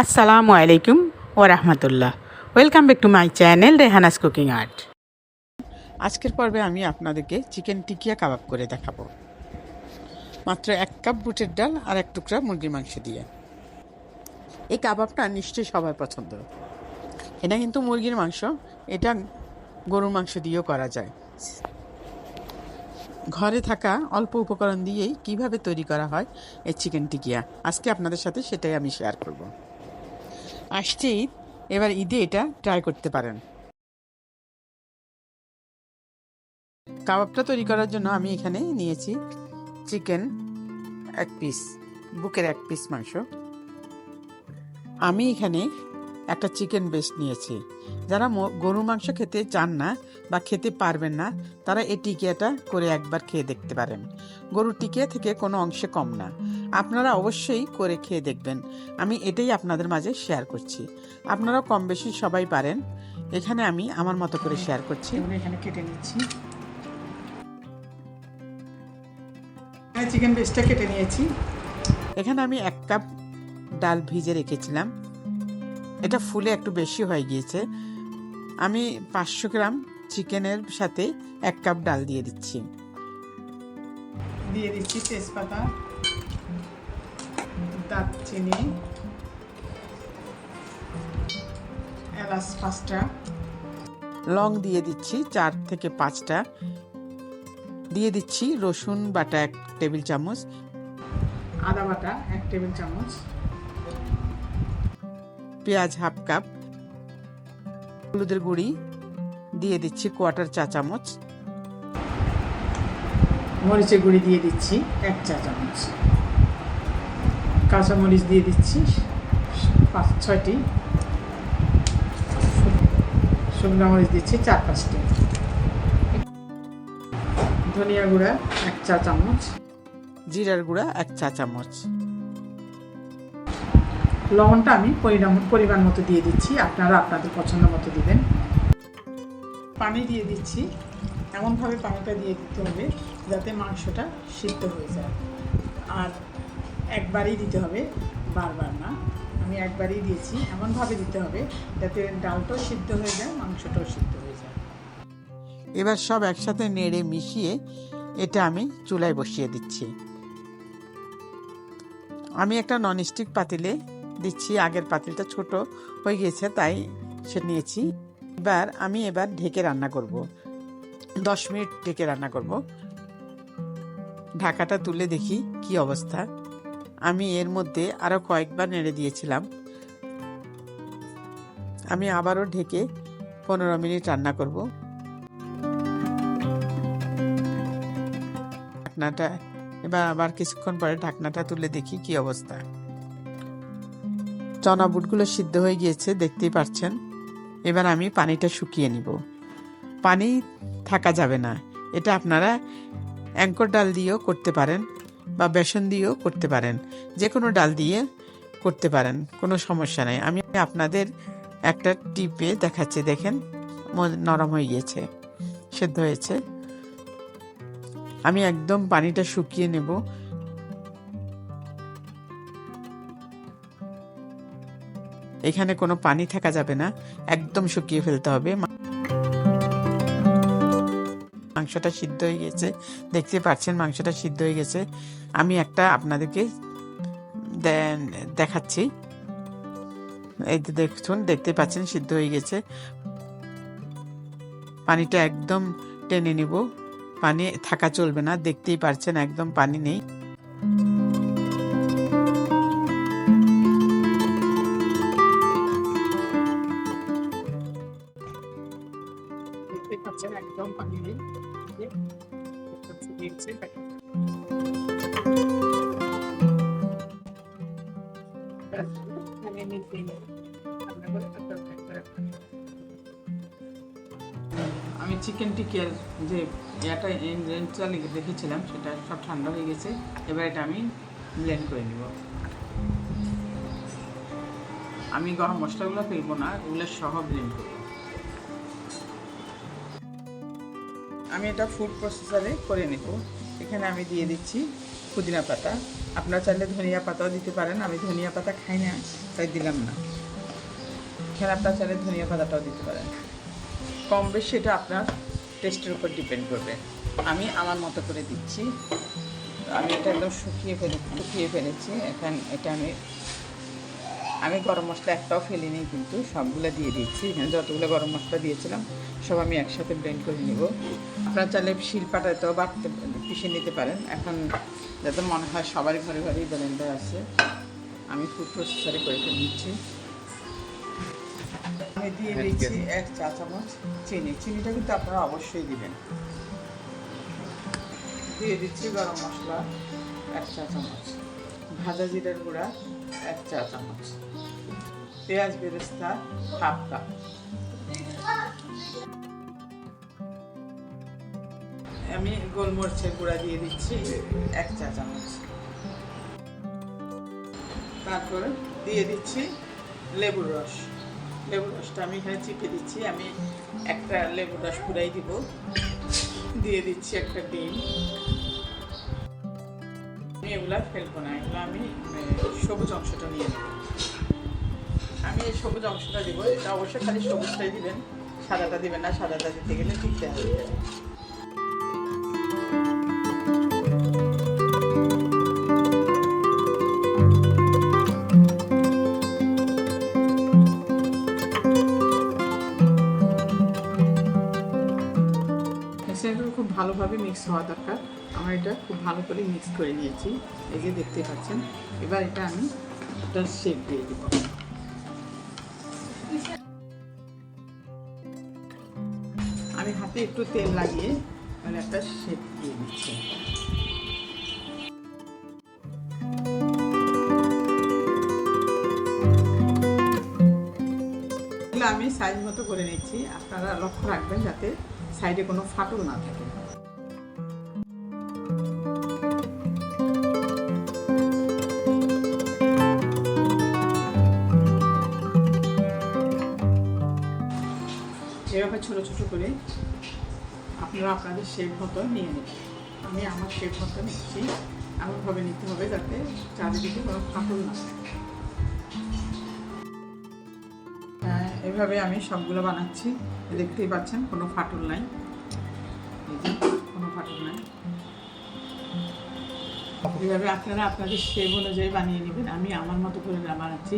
আসসালামু আলাইকুম ওয়া রাহমাতুল্লাহ। Welcome back to my channel Rehana's cooking art. আজকের পর্বে আমি আপনাদেরকে চিকেন টিকিয়া কাবাব করে দেখাবো, মাত্র 1 কাপ বুটের ডাল আর 1 টুকরা মুরগির মাংস দিয়ে। এই কাবাবটা নিশ্চয়ই সবার পছন্দ। এটা কিন্তু মুরগির মাংস, এটা গরুর মাংস দিয়েও করা যায়। ঘরে থাকা অল্প উপকরণ দিয়েই কিভাবে তৈরি করা হয় এই চিকেন টিকিয়া, আজকে আপনাদের সাথে সেটাই আমি শেয়ার করব। আসছে ঈদ, এবার ঈদে এটা ট্রাই করতে পারেন। কাবাবটা তৈরি করার জন্য আমি এখানে নিয়েছি চিকেন 1 পিস, বুকের 1 পিস মাংস। আমি এখানে একটা চিকেন ব্রেস্ট নিয়েছি। যারা গরুর মাংস খেতে চান না বা খেতে পারবেন না, তারা এই টিকিয়াটা করে একবার খেয়ে দেখতে পারেন। গরুর টিকিয়া থেকে কোনো অংশে কম না, আপনারা অবশ্যই করে খেয়ে দেখবেন। আমি এটাই আপনাদের মাঝে শেয়ার করছি। আপনারা কম বেশি সবাই পারেন, এখানে আমি আমার মতো করে শেয়ার করছি। এখানে কেটে নিচ্ছি, চিকেন ব্রেস্টটা কেটে নিয়েছি। এখানে আমি 1 কাপ ডাল ভিজে রেখেছিলাম, এটা ফুলে একটু বেশি হয়ে গিয়েছে। আমি 500 গ্রাম চিকেনের সাথে 1 কাপ ডাল দিয়ে দিচ্ছি। তেজপাতা, দারচিনি, এলাচ 5টা, লং দিয়ে দিচ্ছি 4 থেকে 5টা, দিয়ে দিচ্ছি রসুন বাটা 1 টেবিল চামচ, আদা বাটা 1 টেবিল চামচ, পেঁয়াজ 1/2 কাপ, হলুদের গুঁড়ি দিয়ে দিচ্ছি 1/4 চা চামচ, মরিচের গুঁড়ি দিয়ে দিচ্ছি 1 চা চামচ, কাঁচা মরিচ দিয়ে দিচ্ছি 5-6টি, শুকনো মরিচ দিচ্ছি 4-5টি, ধনিয়া গুঁড়া 1 চা চামচ, জিরার গুঁড়া 1 চা চামচ। লবণটা আমি পরিমাণ মতো দিয়ে দিচ্ছি, আপনারা আপনাদের পছন্দ মতো দিবেন। পানি দিয়ে দিচ্ছি, এমনভাবে পানিটা দিয়ে দিতে হবে যাতে মাংসটা সিদ্ধ হয়ে যায়, আর একবারই দিতে হবে, বারবার না। আমি একবারই দিয়েছি, এমনভাবে দিতে হবে যাতে ডালটাও সিদ্ধ হয়ে যায়, মাংসটাও সিদ্ধ হয়ে যায়। এবার সব একসাথে নেড়ে মিশিয়ে এটা আমি চুলায় বসিয়ে দিচ্ছি। আমি একটা ননস্টিক পাতিলে দিচ্ছি, আগের পাতিলটা ছোট হয়ে গিয়েছে তাই সে নিয়েছি। আমি ঢেকে রান্না করব, 10 মিনিট ঢেকে রান্না করব। ঢাকাটা তুলে দেখি কি অবস্থা। আমি এর মধ্যে আরো কয়েকবার নেড়ে দিয়েছিলাম। আমি আবারও ঢেকে 15 মিনিট রান্না করব। ঢাকনাটা এবার আবার কিছুক্ষণ পরে ঢাকনাটা তুলে দেখি কি অবস্থা। চনা বুটগুলো সিদ্ধ হয়ে গিয়েছে, দেখতেই পাচ্ছেন। এবার আমি পানিটা শুকিয়ে নিব। পানি থাকা যাবে না, এটা আপনারা অ্যাঙ্কর ডাল দিয়েও করতে পারেন বা বেসন দিয়েও করতে পারেন, যে কোনো ডাল দিয়ে করতে পারেন, কোনো সমস্যা নেই। আমি আপনাদের একটা টিপে দেখাচ্ছি, দেখেন নরম হয়ে গিয়েছে, সেদ্ধ হয়েছে। আমি একদম পানিটা শুকিয়ে নেব। এখানে কোনো পানি থাকা যাবে না, একদম শুকিয়ে ফেলতে হবে। মাংসটা সিদ্ধ হয়ে গেছে, দেখতে পাচ্ছেন মাংসটা সিদ্ধ হয়ে গেছে। আমি একটা আপনাদেরকে দেখাচ্ছি, এই দেখুন, দেখতে পাচ্ছেন সিদ্ধ হয়ে গেছে। পানিটা একদম টেনে নিব, পানি থাকা চলবে না, দেখতেই পাচ্ছেন একদম পানি নেই। দেখতে পাচ্ছেন একদম পানি নেই। আমি চিকেন টিকিয়ার যে ইনগ্রেডিয়েন্টটা রেখেছিলাম সেটা সব ঠান্ডা হয়ে গেছে। এবার এটা আমি ব্লেন্ড করে নিব। আমি গরম মশলাগুলো ফেলবো না, এগুলো সহ ব্লেন্ড করব। আমি এটা ফুড প্রসেসরে করে নেব। এখানে আমি দিয়ে দিচ্ছি পুদিনা পাতা, আপনারা চাইলে ধনিয়া পাতাও দিতে পারেন, আমি ধনিয়া পাতা খাই না তাই দিলাম না। এখানে আপনারা চাইলে ধনিয়া পাতাটাও দিতে পারেন, কম বেশি এটা আপনার টেস্টের উপর ডিপেন্ড করবে। আমি আমার মতো করে দিচ্ছি। আমি এটা একদম শুকিয়ে ফেলেছি। এখন এটা আমি গরম মশলা একটাও ফেলিনি, কিন্তু সবগুলো দিয়ে দিচ্ছি। এখানে যতগুলো গরম মশলা দিয়েছিলাম সব আমি একসাথে ব্লেন্ড করে নেব। আপনারা চাইলে শিলপাটাতেও পিষে নিতে পারেন। এখন যাতে মনে হয় সবারই ঘরে ঘরেই ব্লেন্ডার আছে, আমি ফুড প্রসেসরে করে নিচ্ছি। আমি দিয়ে দিচ্ছি 1 চা চামচ চিনিটা কিন্তু আপনারা অবশ্যই দিবেন। দিয়ে দিচ্ছি গরম মশলা 1 চা চামচ, ভাজা জিরার গুঁড়া 1 চা চামচ, পেঁয়াজ বেরেস্তা 1/2 কাপ, আমি গোলমরিচের গুঁড়া দিয়ে দিচ্ছি 1 চা চামচ। তারপর দিয়ে দিচ্ছি লেবুর রসটা আমি এখানে চিপে দিচ্ছি। আমি একটা লেবুর রস পুরাই দিব। দিয়ে দিচ্ছি একটা ডিম। আমি এগুলা ফেলবো না, এগুলো আমি সবুজ অংশটা নিয়ে নেব। আমি এই সবুজ অংশটা দিব। এটা অবশ্যই খালি সবুজটাই দিবেন, সাদাটা দিবেন না, সাদাটা দিতে গেলে ঠিকতে হবে। খুব ভালোভাবে মিক্স হওয়া দরকার। আমার এটা খুব ভালো করে মিক্স করে নিয়েছি, এই যে দেখতে পাচ্ছেন। এবার এটা আমি একটা শেপ দিয়ে দেব। আমি হাতে একটু তেল লাগিয়ে মানে একটা শেপ দিয়ে দিচ্ছি। আমি সাইজ মতো করে নিচ্ছি। আপনারা লক্ষ্য রাখবেন যাতে সাইডে কোনো ফাটল না থাকে। এভাবে ছোট ছোট করে আপনারা আপনাদের শেপ মতো নিয়ে নেবেন। আমি আমার শেপ মতো নিচ্ছি। এমনভাবে নিতে হবে যাতে চারিদিকে কোনো ফাটল না থাকে। এভাবে আমি সবগুলো বানাচ্ছি, দেখতেই পাচ্ছেন কোনো ফাটল নাই, কোনো ফাটল নাই। এভাবে আপনারা আপনাদের শেপ অনুযায়ী বানিয়ে নেবেন। আমি আমার মতো করে বানাচ্ছি।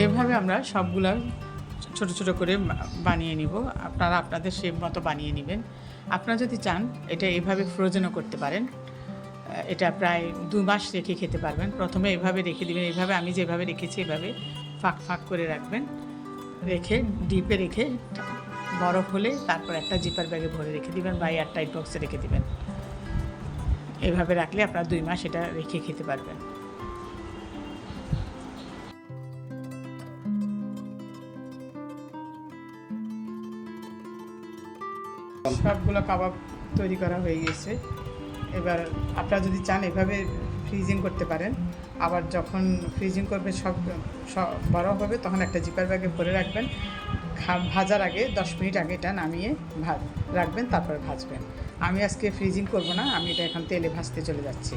এভাবে আমরা সবগুলো ছোট ছোট করে বানিয়ে নিব। আপনারা আপনাদের শেপ মতো বানিয়ে নেবেন। আপনারা যদি চান এটা এভাবে ফ্রোজেনও করতে পারেন। এটা প্রায় 2 মাস রেখে খেতে পারবেন। প্রথমে এভাবে রেখে দিবেন, এইভাবে আমি যেভাবে রেখেছি এভাবে ফাঁক করে রাখবেন। রেখে ডিপে রেখে বরফ হলে তারপর একটা জিপার ব্যাগে ভরে রেখে দিবেন বা এয়ারটাইট বক্সে রেখে দিবেন। এভাবে রাখলে আপনারা 2 মাস এটা রেখে খেতে পারবেন। সবগুলো কাবাব তৈরি করা হয়ে গেছে। এবার আপনারা যদি চান এভাবে ফ্রিজিং করতে পারেন। আবার যখন ফ্রিজিং করবে সব বরফ হবে তখন একটা জিপার ব্যাগে ভরে রাখবেন। ভাজার আগে 10 মিনিট আগে এটা নামিয়ে রাখবেন, তারপরে ভাজবেন। আমি আজকে ফ্রিজিং করব না, আমি এটা এখন তেলে ভাজতে চলে যাচ্ছি।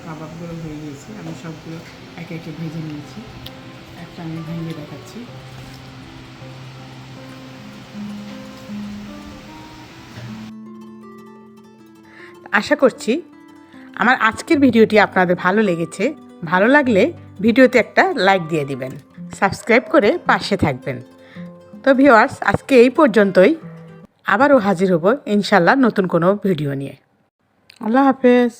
কাবাবগুলো হয়ে গিয়েছে। আমি সবগুলো একে একে ভেজে নিয়েছি। একটা আমি ভেঙে দেখাচ্ছি। আশা করছি আমার আজকের ভিডিওটি আপনাদের ভালো লেগেছে। ভালো লাগলে ভিডিওতে একটা লাইক দিয়ে দিবেন, সাবস্ক্রাইব করে পাশে থাকবেন। তো ভিউয়ার্স, আজকে এই পর্যন্তই। আবারও হাজির হব ইনশাল্লাহ নতুন কোনো ভিডিও নিয়ে। আল্লাহ হাফেজ।